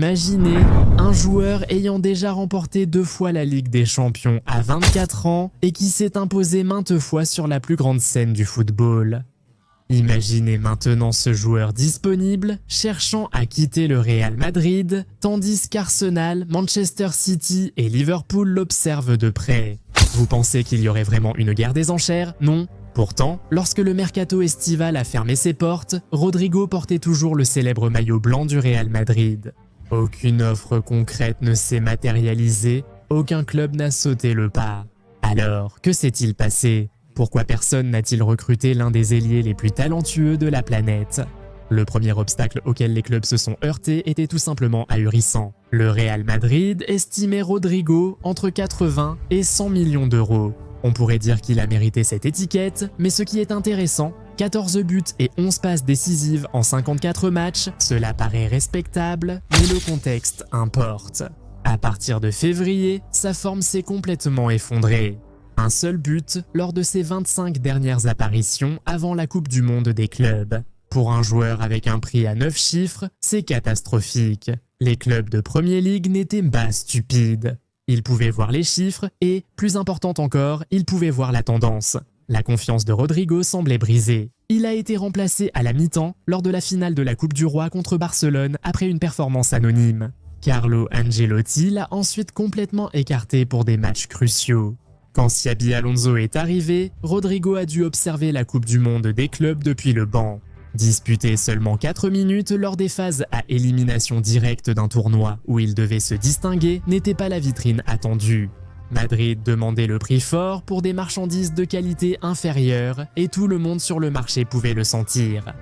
Imaginez un joueur ayant déjà remporté 2 fois la Ligue des Champions à 24 ans et qui s'est imposé maintes fois sur la plus grande scène du football. Imaginez maintenant ce joueur disponible, cherchant à quitter le Real Madrid, tandis qu'Arsenal, Manchester City et Liverpool l'observent de près. Vous pensez qu'il y aurait vraiment une guerre des enchères? Non. Pourtant, lorsque le mercato estival a fermé ses portes, Rodrigo portait toujours le célèbre maillot blanc du Real Madrid. Aucune offre concrète ne s'est matérialisée, aucun club n'a sauté le pas. Alors, que s'est-il passé? Pourquoi personne n'a-t-il recruté l'un des ailiers les plus talentueux de la planète? Le premier obstacle auquel les clubs se sont heurtés était tout simplement ahurissant. Le Real Madrid estimait Rodrigo entre 80 et 100 millions d'euros. On pourrait dire qu'il a mérité cette étiquette, mais ce qui est intéressant, 14 buts et 11 passes décisives en 54 matchs, cela paraît respectable, mais le contexte importe. À partir de février, sa forme s'est complètement effondrée. Un seul but lors de ses 25 dernières apparitions avant la Coupe du Monde des clubs. Pour un joueur avec un prix à 9 chiffres, c'est catastrophique. Les clubs de Premier League n'étaient pas stupides. Ils pouvaient voir les chiffres et, plus important encore, ils pouvaient voir la tendance. La confiance de Rodrigo semblait brisée. Il a été remplacé à la mi-temps lors de la finale de la Coupe du Roi contre Barcelone après une performance anonyme. Carlo Ancelotti l'a ensuite complètement écarté pour des matchs cruciaux. Quand Xabi Alonso est arrivé, Rodrigo a dû observer la Coupe du Monde des clubs depuis le banc. Disputer seulement 4 minutes lors des phases à élimination directe d'un tournoi où il devait se distinguer n'était pas la vitrine attendue. Madrid demandait le prix fort pour des marchandises de qualité inférieure et tout le monde sur le marché pouvait le sentir.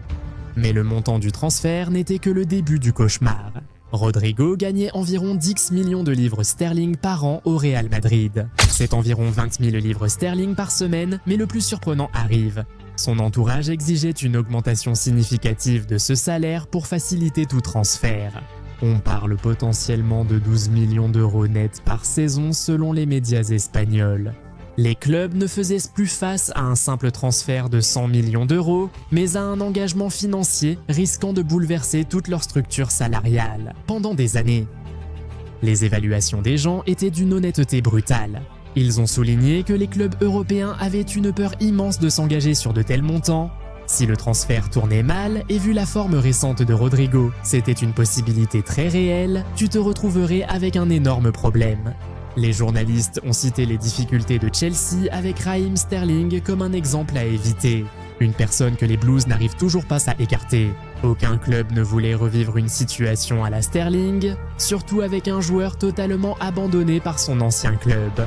Mais le montant du transfert n'était que le début du cauchemar. Rodrigo gagnait environ 10 millions de livres sterling par an au Real Madrid. C'est environ 20 000 livres sterling par semaine, mais le plus surprenant arrive. Son entourage exigeait une augmentation significative de ce salaire pour faciliter tout transfert. On parle potentiellement de 12 millions d'euros nets par saison selon les médias espagnols. Les clubs ne faisaient plus face à un simple transfert de 100 millions d'euros, mais à un engagement financier risquant de bouleverser toute leur structure salariale pendant des années. Les évaluations des gens étaient d'une honnêteté brutale. Ils ont souligné que les clubs européens avaient une peur immense de s'engager sur de tels montants. Si le transfert tournait mal, et vu la forme récente de Rodrigo, c'était une possibilité très réelle, tu te retrouverais avec un énorme problème. Les journalistes ont cité les difficultés de Chelsea avec Raheem Sterling comme un exemple à éviter. Une personne que les Blues n'arrivent toujours pas à écarter. Aucun club ne voulait revivre une situation à la Sterling, surtout avec un joueur totalement abandonné par son ancien club.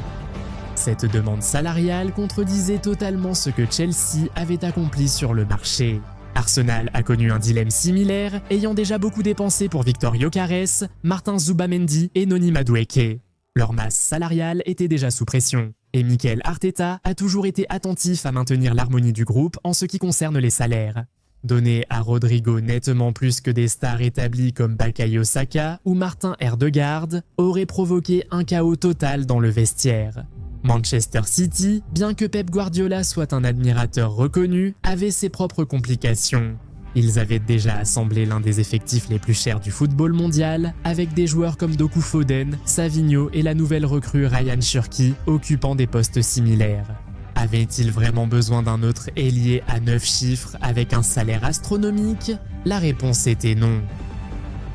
Cette demande salariale contredisait totalement ce que Chelsea avait accompli sur le marché. Arsenal a connu un dilemme similaire, ayant déjà beaucoup dépensé pour Victor Gyökeres, Martin Zubamendi et Noni Madueke. Leur masse salariale était déjà sous pression, et Mikel Arteta a toujours été attentif à maintenir l'harmonie du groupe en ce qui concerne les salaires. Donner à Rodrigo nettement plus que des stars établies comme Bukayo Saka ou Martin Erdegaard aurait provoqué un chaos total dans le vestiaire. Manchester City, bien que Pep Guardiola soit un admirateur reconnu, avait ses propres complications. Ils avaient déjà assemblé l'un des effectifs les plus chers du football mondial, avec des joueurs comme Doku Foden, Savinho et la nouvelle recrue Ryan Cherki occupant des postes similaires. Avait-il vraiment besoin d'un autre ailier à 9 chiffres avec un salaire astronomique? La réponse était non.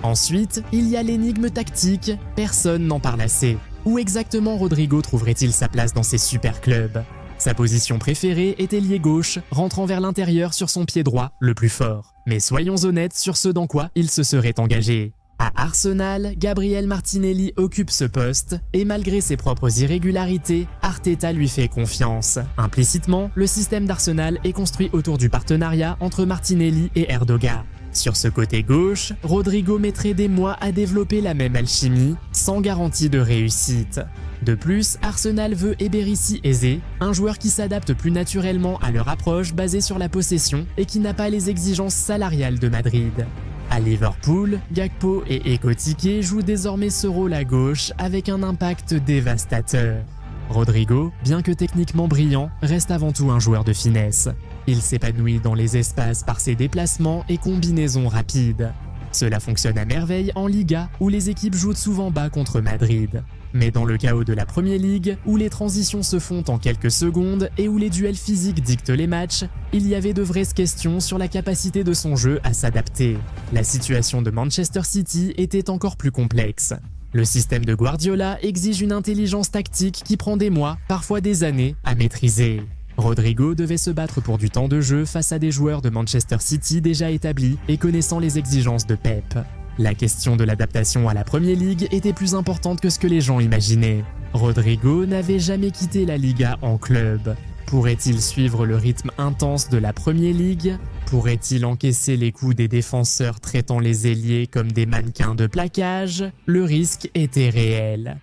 Ensuite, il y a l'énigme tactique, personne n'en parle assez. Où exactement Rodrigo trouverait-il sa place dans ces super clubs? Sa position préférée est ailier gauche, rentrant vers l'intérieur sur son pied droit, le plus fort. Mais soyons honnêtes sur ce dans quoi il se serait engagé. À Arsenal, Gabriel Martinelli occupe ce poste, et malgré ses propres irrégularités, Arteta lui fait confiance. Implicitement, le système d'Arsenal est construit autour du partenariat entre Martinelli et Erdogan. Sur ce côté gauche, Rodrigo mettrait des mois à développer la même alchimie, sans garantie de réussite. De plus, Arsenal veut Eberissi Eze, un joueur qui s'adapte plus naturellement à leur approche basée sur la possession et qui n'a pas les exigences salariales de Madrid. À Liverpool, Gakpo et Ekotike jouent désormais ce rôle à gauche avec un impact dévastateur. Rodrigo, bien que techniquement brillant, reste avant tout un joueur de finesse. Il s'épanouit dans les espaces par ses déplacements et combinaisons rapides. Cela fonctionne à merveille en Liga, où les équipes jouent souvent bas contre Madrid. Mais dans le chaos de la Premier League, où les transitions se font en quelques secondes et où les duels physiques dictent les matchs, il y avait de vraies questions sur la capacité de son jeu à s'adapter. La situation de Manchester City était encore plus complexe. Le système de Guardiola exige une intelligence tactique qui prend des mois, parfois des années, à maîtriser. Rodrigo devait se battre pour du temps de jeu face à des joueurs de Manchester City déjà établis et connaissant les exigences de Pep. La question de l'adaptation à la Premier League était plus importante que ce que les gens imaginaient. Rodrigo n'avait jamais quitté la Liga en club. Pourrait-il suivre le rythme intense de la Premier League? Pourrait-il encaisser les coups des défenseurs traitant les ailiers comme des mannequins de plaquage? Le risque était réel.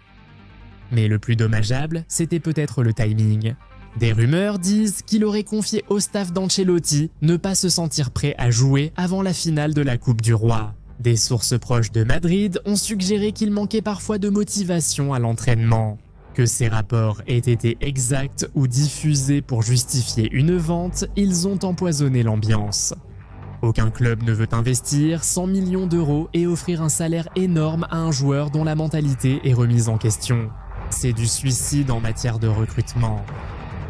Mais le plus dommageable, c'était peut-être le timing. Des rumeurs disent qu'il aurait confié au staff d'Ancelotti ne pas se sentir prêt à jouer avant la finale de la Coupe du Roi. Des sources proches de Madrid ont suggéré qu'il manquait parfois de motivation à l'entraînement. Que ces rapports aient été exacts ou diffusés pour justifier une vente, ils ont empoisonné l'ambiance. Aucun club ne veut investir 100 millions d'euros et offrir un salaire énorme à un joueur dont la mentalité est remise en question. C'est du suicide en matière de recrutement.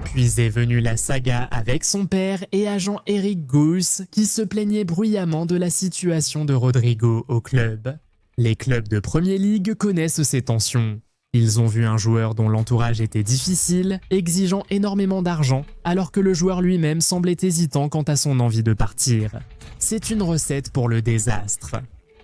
Puis est venue la saga avec son père et agent Eric Goes qui se plaignait bruyamment de la situation de Rodrigo au club. Les clubs de Premier League connaissent ces tensions. Ils ont vu un joueur dont l'entourage était difficile, exigeant énormément d'argent, alors que le joueur lui-même semblait hésitant quant à son envie de partir. C'est une recette pour le désastre.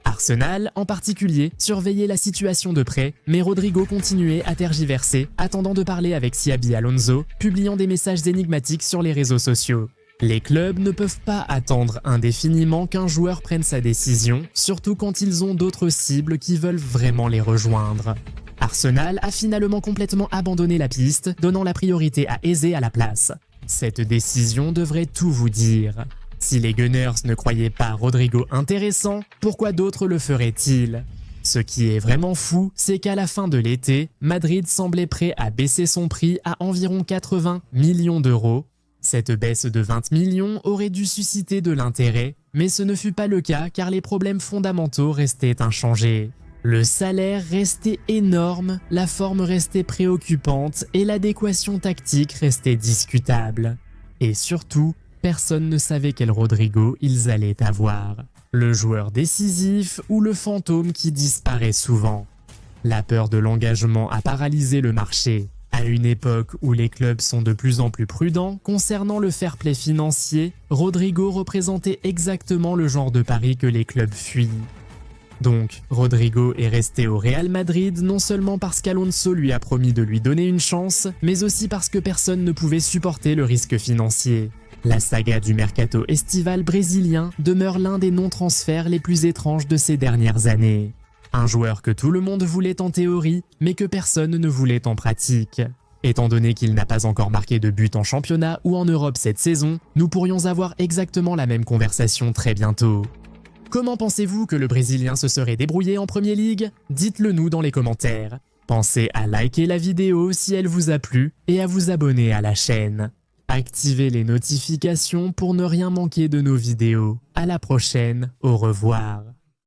Arsenal, en particulier, surveillait la situation de près, mais Rodrigo continuait à tergiverser, attendant de parler avec Xabi Alonso, publiant des messages énigmatiques sur les réseaux sociaux. Les clubs ne peuvent pas attendre indéfiniment qu'un joueur prenne sa décision, surtout quand ils ont d'autres cibles qui veulent vraiment les rejoindre. Arsenal a finalement complètement abandonné la piste, donnant la priorité à Eze à la place. Cette décision devrait tout vous dire. Si les Gunners ne croyaient pas Rodrigo intéressant, pourquoi d'autres le feraient-ils? Ce qui est vraiment fou, c'est qu'à la fin de l'été, Madrid semblait prêt à baisser son prix à environ 80 millions d'euros. Cette baisse de 20 millions aurait dû susciter de l'intérêt, mais ce ne fut pas le cas car les problèmes fondamentaux restaient inchangés. Le salaire restait énorme, la forme restait préoccupante et l'adéquation tactique restait discutable. Et surtout, personne ne savait quel Rodrigo ils allaient avoir. Le joueur décisif ou le fantôme qui disparaît souvent. La peur de l'engagement a paralysé le marché. À une époque où les clubs sont de plus en plus prudents concernant le fair play financier, Rodrigo représentait exactement le genre de pari que les clubs fuient. Donc, Rodrigo est resté au Real Madrid non seulement parce qu'Alonso lui a promis de lui donner une chance, mais aussi parce que personne ne pouvait supporter le risque financier. La saga du mercato estival brésilien demeure l'un des non-transferts les plus étranges de ces dernières années. Un joueur que tout le monde voulait en théorie, mais que personne ne voulait en pratique. Étant donné qu'il n'a pas encore marqué de but en championnat ou en Europe cette saison, nous pourrions avoir exactement la même conversation très bientôt. Comment pensez-vous que le Brésilien se serait débrouillé en Premier League? Dites-le nous dans les commentaires. Pensez à liker la vidéo si elle vous a plu et à vous abonner à la chaîne. Activez les notifications pour ne rien manquer de nos vidéos. À la prochaine, au revoir.